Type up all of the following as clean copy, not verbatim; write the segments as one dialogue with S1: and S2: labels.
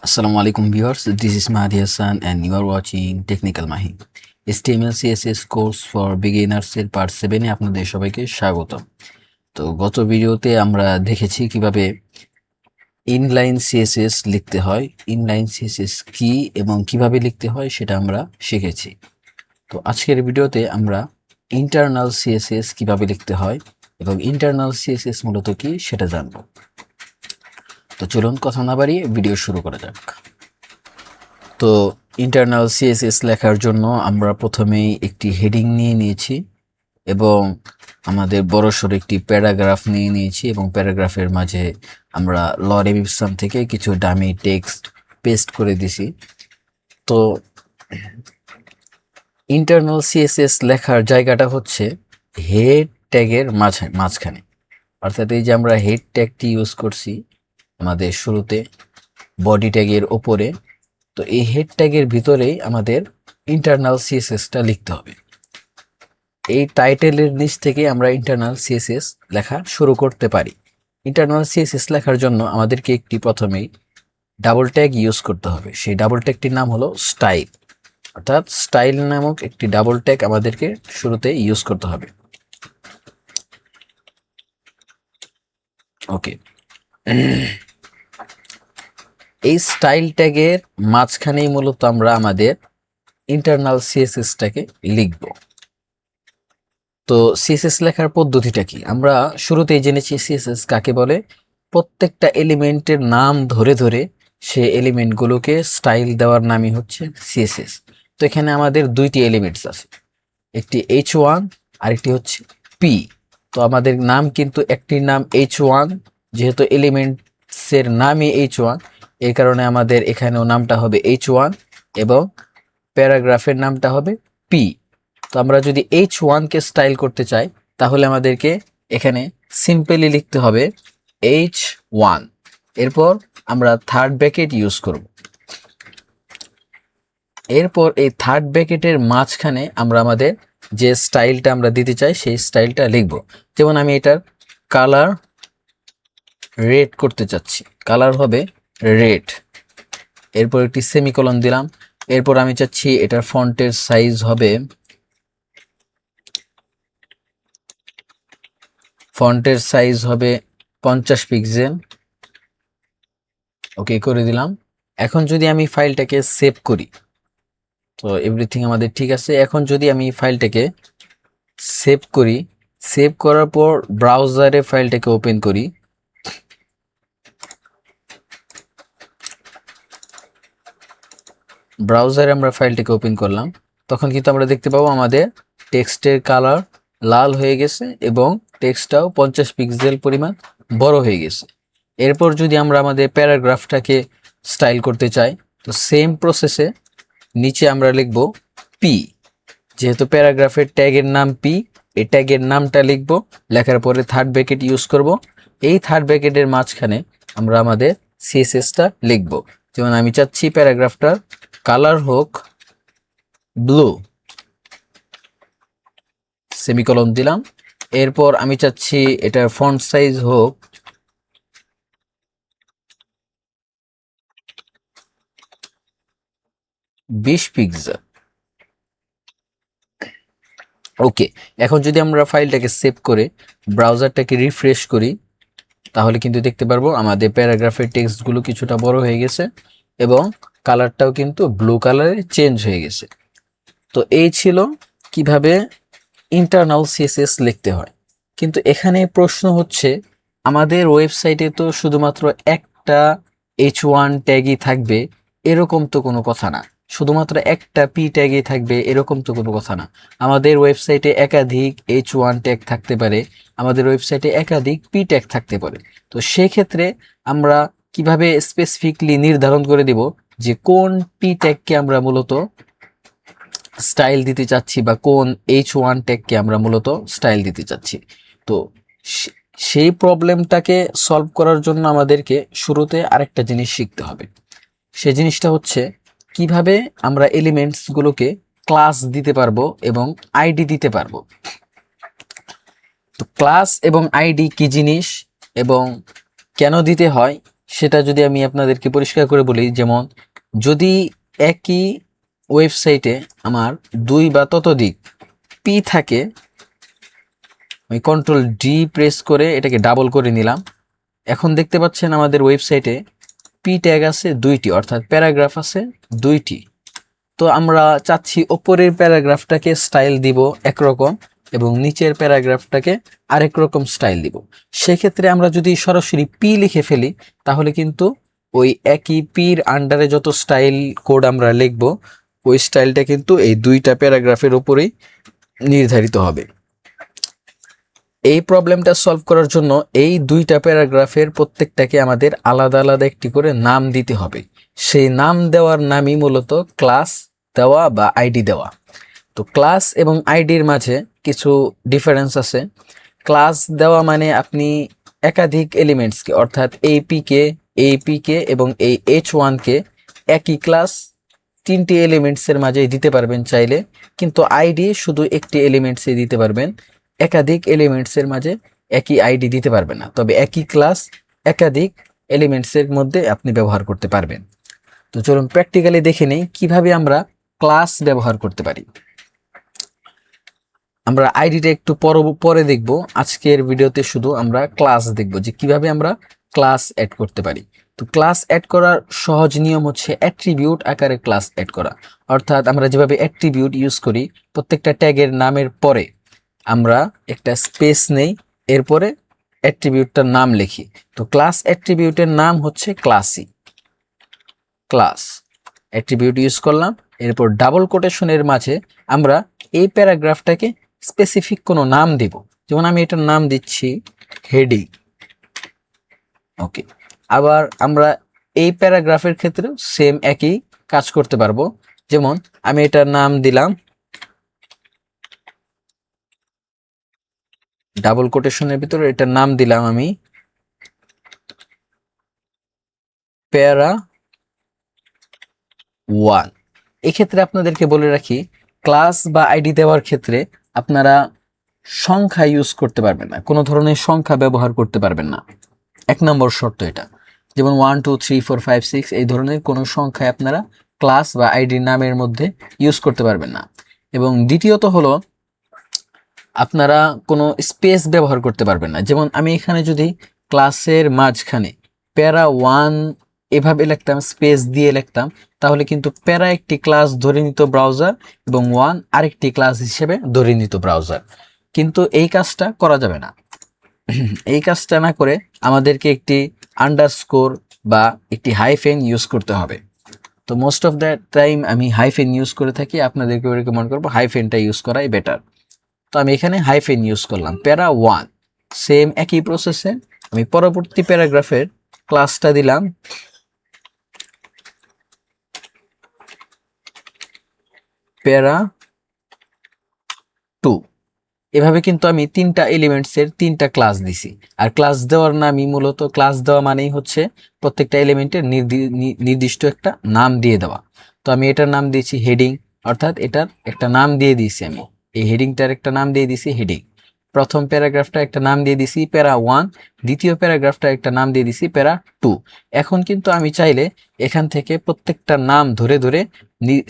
S1: Assalamu alaikum viewers, this is Mahdi Hassan and you are watching Technical Mahi. HTML CSS course for beginners এর part 7 এ আপনাদের সবাইকে স্বাগত। তো গত ভিডিওতে আমরা দেখেছি কিভাবে ইনলাইন CSS লিখতে হয়, ইনলাইন CSS কি এবং কিভাবে লিখতে হয় সেটা আমরা শিখেছি। তো আজকের ভিডিওতে আমরা ইন্টারনাল CSS কিভাবে লিখতে হয় এবং ইন্টারনাল CSS মূলত কি সেটা জানব। তো চলুন কথা না বাড়িয়ে ভিডিও শুরু করা যাক। তো ইন্টারনাল CSS লেখার জন্য আমরা প্রথমেই একটি হেডিং নিয়ে নিয়েছি এবং আমাদের বড়সড় একটি প্যারাগ্রাফ নিয়ে নিয়েছি এবং প্যারাগ্রাফের মাঝে আমরা লরেল ইপসন থেকে কিছু ডামি টেক্সট পেস্ট করে দিছি। তো ইন্টারনাল CSS লেখার জায়গাটা হচ্ছে হেড ট্যাগের মাঝখানে, অর্থাৎ এই যে আমরা হেড ট্যাগটি ইউজ করছি আমাদের শুরুতে বডি ট্যাগের ওপরে, তো এই হেড ট্যাগের ভিতরেই আমাদের ইন্টারনাল CSSটা লিখতে হবে। এই টাইটেলের নিচ থেকে আমরা ইন্টারনাল CSS লেখা শুরু করতে পারি। ইন্টারনাল CSS লেখার জন্য আমাদেরকে একটি প্রথমেই ডাবল ট্যাগ ইউজ করতে হবে। সেই ডাবল ট্যাগটির নাম হলো স্টাইল, অর্থাৎ স্টাইল নামক একটি ডাবল ট্যাগ আমাদেরকে শুরুতে ইউজ করতে হবে। ওকে, এই স্টাইল ট্যাগের মাঝখানেই মূলত আমরা আমাদের ইন্টারনাল CSSটাকে লিখব। তো CSS লেখার পদ্ধতিটা কি? আমরা শুরুতেই জেনেছি CSS কাকে বলে। প্রত্যেকটা এলিমেন্টের নাম ধরে ধরে সে এলিমেন্টগুলোকে স্টাইল দেওয়ার নামই হচ্ছে CSS। তো এখানে আমাদের দুইটি এলিমেন্টস আছে, একটি H1 আর একটি হচ্ছে P। তো আমাদের নাম কিন্তু একটির নাম H1, যেহেতু এলিমেন্টসের নামই H1 এই কারণে আমাদের এখানেও নামটা হবে H1 এবং প্যারাগ্রাফের নামটা হবে P। তো আমরা যদি H1কে স্টাইল করতে চাই তাহলে আমাদেরকে এখানে সিম্পলি লিখতে হবে H1, এরপর আমরা থার্ড ব্র্যাকেট ইউজ করব। এরপর এই থার্ড ব্র্যাকেটের মাঝখানে আমরা আমাদের যে স্টাইলটা আমরা দিতে চাই সেই স্টাইলটা লিখব। যেমন আমি এটার কালার রেড করতে চাচ্ছি, কালার হবে রেড, এরপর একটি সেমিকোলন দিলাম। এরপর আমি চাচ্ছি এটার ফন্টের সাইজ হবে 50 পিক্সেল। ওকে করে দিলাম। এখন যদি আমি ফাইলটাকে সেভ করি, তো এভরিথিং আমাদের ঠিক আছে। এখন যদি আমি ফাইলটাকে সেভ করি, সেভ করার পর ব্রাউজারে ফাইলটাকে ওপেন করি, ব্রাউজারে আমরা ফাইলটাকে ওপেন করলাম, তখন কিন্তু আমরা দেখতে পাবো আমাদের টেক্সটের কালার লাল হয়ে গেছে এবং টেক্সটটাও 50 পিক্সেল পরিমাণ বড় হয়ে গেছে। এরপর যদি আমরা আমাদের প্যারাগ্রাফটাকে স্টাইল করতে চাই, তো সেম প্রসেসে নিচে আমরা লিখব P, যেহেতু প্যারাগ্রাফের ট্যাগের নাম P, এই ট্যাগের নামটা লিখব, লেখার পরে থার্ড ব্র্যাকেট ইউজ করব। এই থার্ড ব্র্যাকেটের মাঝখানে আমরা আমাদের CSSটা লিখব। যেমন আমি চাচ্ছি প্যারাগ্রাফটার কালার হোক ব্লু, সেমিকোলন দিলাম। এরপর আমি চাচ্ছি এটার ফন্ট সাইজ হোক 20 পিক্সেল। ওকে, এখন যদি আমরা ফাইলটাকে সেভ করে ব্রাউজারটাকে রিফ্রেশ করি তাহলে কিন্তু দেখতে পারবো আমাদের প্যারাগ্রাফের টেক্সটগুলো কিছুটা বড় হয়ে গেছে এবং কালারটাও কিন্তু ব্লু কালারে চেঞ্জ হয়ে গেছে। তো এই ছিল কিভাবে ইন্টারনাল CSS লিখতে হয়। কিন্তু এখানে প্রশ্ন হচ্ছে, আমাদের ওয়েবসাইটে তো শুধুমাত্র একটা H1 ট্যাগই থাকবে এরকম তো কোনো কথা না, শুধুমাত্র একটা P ট্যাগই থাকবে এরকম তো কোনো কথা না। আমাদের ওয়েবসাইটে একাধিক H1 ট্যাগ থাকতে পারে, আমাদের ওয়েবসাইটে একাধিক P ট্যাগ থাকতে পারে। তো সেক্ষেত্রে আমরা কিভাবে স্পেসিফিকলি নির্ধারণ করে দিব যে কোন P ট্যাগকে আমরা মূলত স্টাইল দিতে চাচ্ছি বা কোন H1 ট্যাগকে আমরা মূলত স্টাইল দিতে চাচ্ছি। তো সেই প্রবলেমটাকে সলভ করার জন্য আমাদেরকে শুরুতে আরেকটা জিনিস শিখতে হবে। সেই জিনিসটা হচ্ছে কিভাবে আমরা এলিমেন্টসগুলোকে ক্লাস দিতে পারবো এবং আইডি দিতে পারবো। তো ক্লাস এবং আইডি কি জিনিস এবং কেন দিতে হয় সেটা যদি আমি আপনাদেরকে পরিষ্কার করে বলি, যেমন যদি একই ওয়েবসাইটে আমার 2 বা ততোধিক পি থাকে, আমি কন্ট্রোল ডি প্রেস করে এটাকে ডাবল করে নিলাম। এখন দেখতে পাচ্ছেন আমাদের ওয়েবসাইটে পি ট্যাগ আছে 2টি, অর্থাৎ প্যারাগ্রাফ আছে 2টি। তো আমরা চাচ্ছি ওপরের প্যারাগ্রাফটাকে স্টাইল দিব একরকম এবং নিচের প্যারাগ্রাফটাকে আরেক রকম স্টাইল দিব। সেক্ষেত্রে আমরা যদি সরাসরি পি লিখে ফেলি তাহলে কিন্তু ওই একই পির আন্ডারে যত স্টাইল কোড আমরা লিখব ওই স্টাইলটা কিন্তু এই 2টা প্যারাগ্রাফের উপরেই নির্ধারিত হবে। এই প্রবলেমটা সলভ করার জন্য এই 2টা প্যারাগ্রাফের প্রত্যেকটাকে আমাদের আলাদা আলাদা একটি করে নাম দিতে হবে। সেই নাম দেওয়ার নামই মূলত ক্লাস দেওয়া বা আইডি দেওয়া। তো ক্লাস এবং আইডির মাঝে কিছু ডিফারেন্স আছে। ক্লাস দেওয়া মানে আপনি একাধিক এলিমেন্টসকে, অর্থাৎ এইপিকে এবং এই H1কে একই ক্লাস 3টি এলিমেন্টসের মাঝে দিতে পারবেন চাইলে, কিন্তু আইডি শুধু একটি এলিমেন্টসে দিতে পারবেন। একাধিক এলিমেন্টসের মাঝে একই আইডি দিতে পারবেন না, তবে একই ক্লাস একাধিক এলিমেন্টসের মধ্যে আপনি ব্যবহার করতে পারবেন। তো চলুন প্র্যাকটিক্যালি দেখে নেই কিভাবে আমরা ক্লাস ব্যবহার করতে পারি। আমরা আইডিটা একটু পরে দেখব, আজকের ভিডিওতে শুধু আমরা ক্লাস দেখব যে কিভাবে আমরা ক্লাস অ্যাড করতে পারি। তো ক্লাস অ্যাড করার সহজ নিয়ম হচ্ছে অ্যাট্রিবিউট আকারে ক্লাস অ্যাড করা। অর্থাৎ আমরা যেভাবে অ্যাট্রিবিউট ইউজ করি, প্রত্যেকটা ট্যাগের নামের পরে আমরা একটা স্পেস নেই, এরপরে অ্যাট্রিবিউটটার নাম লিখি। তো ক্লাস অ্যাট্রিবিউটের নাম হচ্ছে ক্লাসই। ক্লাস অ্যাট্রিবিউট ইউজ করলাম, এরপর ডাবল কোটেশনের মাঝে আমরা এই প্যারাগ্রাফটাকে স্পেসিফিক কোনো নাম দেব। যেমন আমি এটার নাম দিচ্ছি হেডিং। ওকে, আবার আমরা এই প্যারাগ্রাফের ক্ষেত্রেও সেম একই কাজ করতে পারবো। যেমন আমি এটার নাম দিলাম, ডাবল কোটেশনের ভিতরে এটার নাম দিলাম আমি প্যারা 1। এক্ষেত্রে আপনাদেরকে বলে রাখি, ক্লাস বা আইডি দেওয়ার ক্ষেত্রে আপনারা সংখ্যা ইউজ করতে পারবেন না, কোনো ধরনের সংখ্যা ব্যবহার করতে পারবেন না। 1 নম্বর শর্ত এটা। যেমন 1 2 3 4 5 6 এই ধরনের কোনো সংখ্যায় আপনারা ক্লাস বা আইডির নামের মধ্যে ইউজ করতে পারবেন না। এবং দ্বিতীয়ত হলো আপনারা কোনো স্পেস ব্যবহার করতে পারবেন না। যেমন আমি এখানে যদি ক্লাসের মাঝখানে প্যারা 1 এভাবে লিখতাম, স্পেস দিয়ে লিখতাম, তাহলে কিন্তু প্যারা একটি ক্লাস ধরে নিত ব্রাউজার এবং 1 আরেকটি ক্লাস হিসেবে ধরে নিত ব্রাউজার। কিন্তু এই কাজটা করা যাবে না। এই কাজটা না করে আমাদেরকে একটি আন্ডারস্কোর বা একটি হাইফেন ইউজ করতে হবে। তো মোস্ট অফ দ্য টাইম আমি হাইফেন ইউজ করে থাকি, আপনাদেরকে রেকমেন্ড করবো হাইফেনটা ইউজ করাই বেটার। তো আমি এখানে হাইফেন ইউজ করলাম প্যারা 1। সেম একই প্রসেসে আমি পরবর্তী প্যারাগ্রাফের ক্লাসটা দিলাম প্যারা 2। এভাবে কিন্তু আমি 3টা এলিমেন্টসের 3টা ক্লাস দিছি। আর ক্লাস দেওয়ার নামই মূলত, ক্লাস দেওয়া মানেই হচ্ছে প্রত্যেকটা এলিমেন্টের নির্দিষ্ট একটা নাম দিয়ে দেওয়া। তো আমি এটার নাম দিয়েছি হেডিং, অর্থাৎ এটার একটা নাম দিয়ে দিয়েছি আমি, এই হেডিংটার একটা নাম দিয়ে দিয়েছি হেডিং। প্রথম প্যারাগ্রাফটা একটা নাম দিয়ে দিছি প্যারা 1, দ্বিতীয় প্যারাগ্রাফটা একটা নাম দিয়ে দিছি প্যারা 2। এখন কিন্তু আমি চাইলে এখান থেকে প্রত্যেকটা নাম ধরে ধরে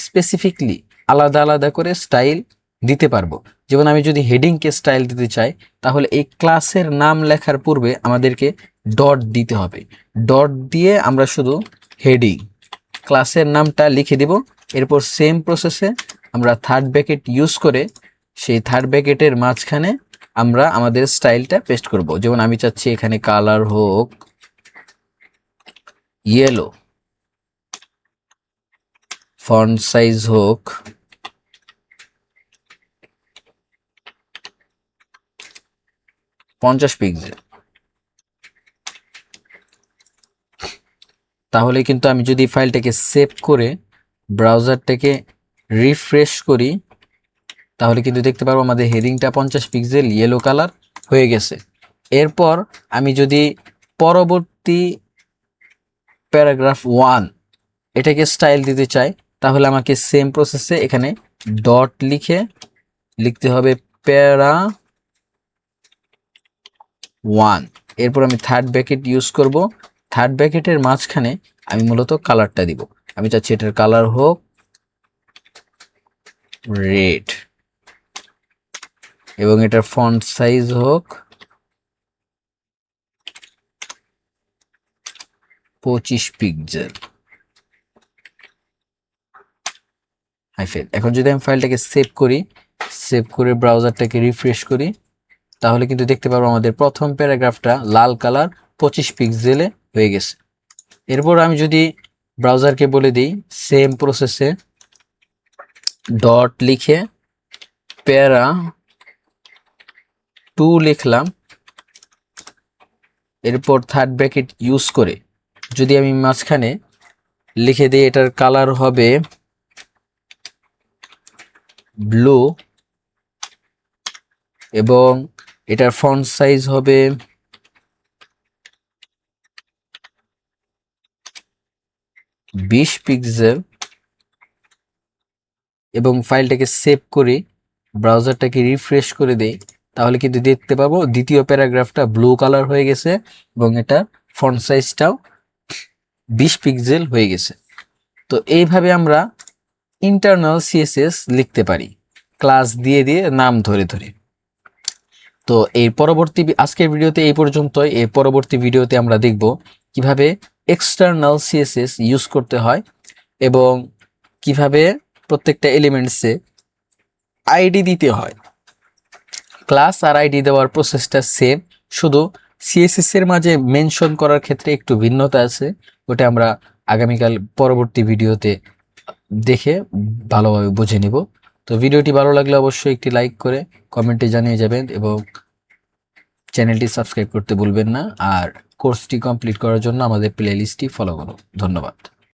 S1: স্পেসিফিকলি আলাদা আলাদা করে স্টাইল দিতে পারবো। যেমন আমি যদি হেডিংকে স্টাইল দিতে চাই, তাহলে এই ক্লাসের নাম লেখার পূর্বে আমাদেরকে ডট দিতে হবে। ডট দিয়ে আমরা শুধু হেডিং ক্লাসের নামটা লিখে দিব। এরপর সেম প্রসেসে আমরা থার্ড ব্র্যাকেট ইউজ করে সেই থার্ড ব্র্যাকেটের মাঝখানে আমরা আমাদের স্টাইলটা পেস্ট করব। যেমন আমি চাচ্ছি এখানে কালার হোক ইয়েলো, ফন্ট সাইজ হোক 50 পিক্সেল। তাহলে কিন্তু আমি যদি ফাইলটাকে সেভ করে ব্রাউজারটাকে রিফ্রেশ করি, তাহলে কিন্তু দেখতে পারবো আমাদের হেডিংটা 50 পিক্সেল ইয়েলো কালার হয়ে গেছে। এরপর আমি যদি পরবর্তী প্যারাগ্রাফ 1 এটাকে স্টাইল দিতে চাই, তাহলে আমাকে সেম প্রসেসে এখানে ডট লিখতে হবে প্যারা 1। এরপর আমি থার্ড ব্র্যাকেট ইউজ করব, থার্ড ব্র্যাকেটের মাঝখানে আমি মূলত কালারটা দিব। আমি চাচ্ছি এটার কালার হোক রেড এবং এটার ফন্ট সাইজ হোক 25 পিক্সেল। এখন যদি আমি ফাইলটাকে সেভ করি, সেভ করে ব্রাউজারটাকে রিফ্রেশ করি, তাহলে কিন্তু দেখতে পারবো আমাদের প্রথম প্যারাগ্রাফটা লাল কালার 25 পিক্সেলে হয়ে গেছে। এরপর আমি যদি ব্রাউজারকে বলে দিই সেম প্রসেসে ডট লিখে প্যারা 2 লিখলাম, এরপর থার্ড ব্র্যাকেট ইউজ করে যদি আমি মাঝখানে লিখে দিই এটার কালার হবে ব্লু এবং এটার ফন্ট সাইজ হবে 20 পিক্সেল এবং ফাইলটাকে সেভ করে ব্রাউজারটাকে রিফ্রেশ করে দেই, তাহলে কিন্তু দেখতে পাবো দ্বিতীয় প্যারাগ্রাফটা ব্লু কালার হয়ে গেছে এবং এটা ফন্ট সাইজটাও 20 পিক্সেল হয়ে গেছে। তো এইভাবে আমরা ইন্টারনাল সিএসএস লিখতে পারি ক্লাস দিয়ে দিয়ে নাম ধরে ধরে। তো এই পরবর্তী আজকের ভিডিওতে এই পর্যন্তই। এই পরবর্তী ভিডিওতে আমরা দেখব কিভাবে এক্সটার্নাল সিএসএস ইউজ করতে হয় এবং কিভাবে প্রত্যেকটা এলিমেন্টসে আইডি দিতে হয়। ক্লাস আর আইডি দেওয়ার প্রসেসটা সেম, শুধু সিএসএস এর মাঝে মেনশন করার ক্ষেত্রে একটু ভিন্নতা আছে, ওটা আমরা আগামীকাল পরবর্তী ভিডিওতে দেখে ভালোভাবে বুঝে নিব। তো ভিডিওটি ভালো লাগলে অবশ্যই একটি লাইক করে কমেন্টে জানিয়ে যাবেন এবং চ্যানেলটি সাবস্ক্রাইব করতে ভুলবেন না। আর কোর্সটি কমপ্লিট করার জন্য আমাদের প্লে লিস্টটি ফলো করুন। ধন্যবাদ।